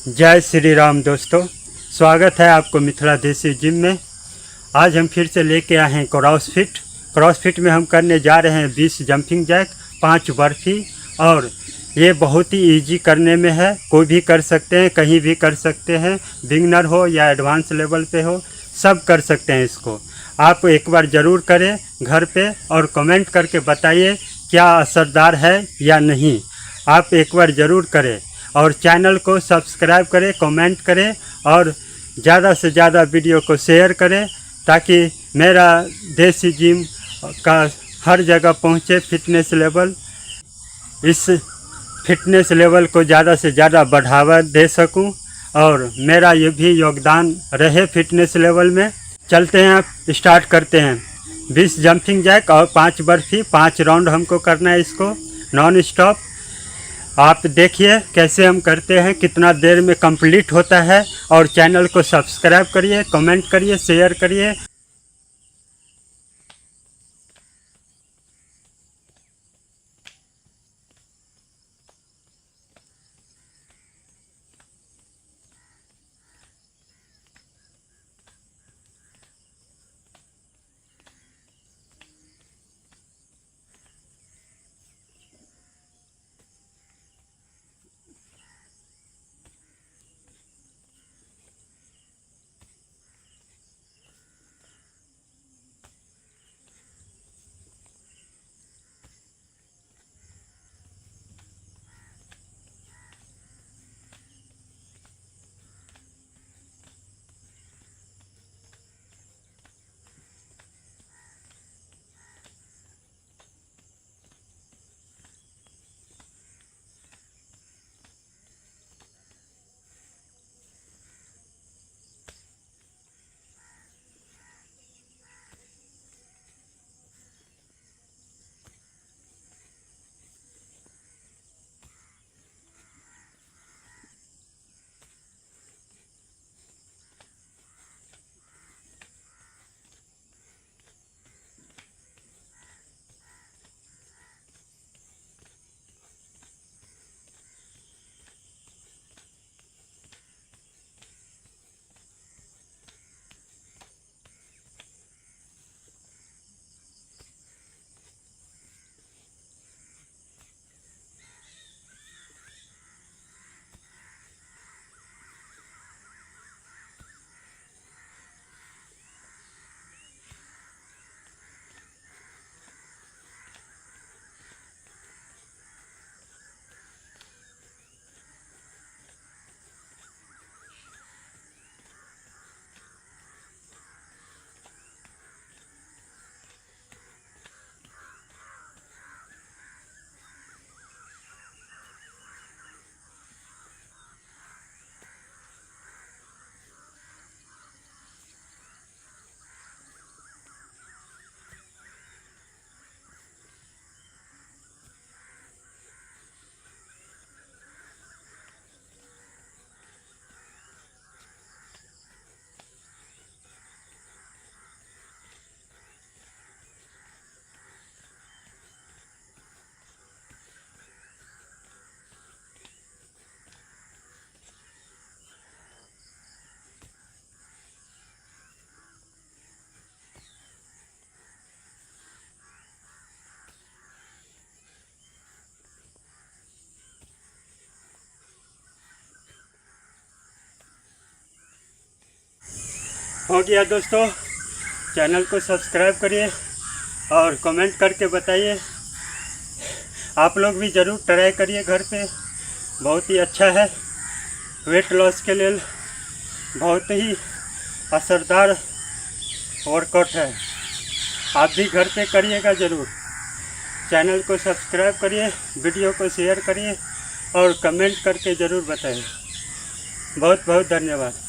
जय श्री राम दोस्तों, स्वागत है आपको मिथिला देसी जिम में। आज हम फिर से लेके आए हैं क्रॉसफिट में हम करने जा रहे हैं 20 जंपिंग जैक, 5 बर्फी। और ये बहुत ही इजी करने में है, कोई भी कर सकते हैं, कहीं भी कर सकते हैं, बिगनर हो या एडवांस लेवल पे हो, सब कर सकते हैं इसको। आप एक बार ज़रूर करें घर पे और कमेंट करके बताइए क्या असरदार है या नहीं। आप एक बार ज़रूर करें और चैनल को सब्सक्राइब करें, कमेंट करें और ज़्यादा से ज़्यादा वीडियो को शेयर करें ताकि मेरा देसी जिम का हर जगह पहुँचे फिटनेस लेवल। इस फिटनेस लेवल को ज़्यादा से ज़्यादा बढ़ावा दे सकूं और मेरा ये भी योगदान रहे फिटनेस लेवल में। चलते हैं, आप स्टार्ट करते हैं। 20 जंपिंग जैक और 5 बर्फी, 5 राउंड हमको करना है इसको नॉन स्टॉप। आप देखिए कैसे हम करते हैं, कितना देर में कंप्लीट होता है। और चैनल को सब्सक्राइब करिए, कमेंट करिए, शेयर करिए। हो गया दोस्तों, चैनल को सब्सक्राइब करिए और कमेंट करके बताइए। आप लोग भी ज़रूर ट्राई करिए घर पे, बहुत ही अच्छा है। वेट लॉस के लिए बहुत ही असरदार वर्कआउट है। आप भी घर पे करिएगा ज़रूर। चैनल को सब्सक्राइब करिए, वीडियो को शेयर करिए और कमेंट करके ज़रूर बताइए। बहुत बहुत धन्यवाद।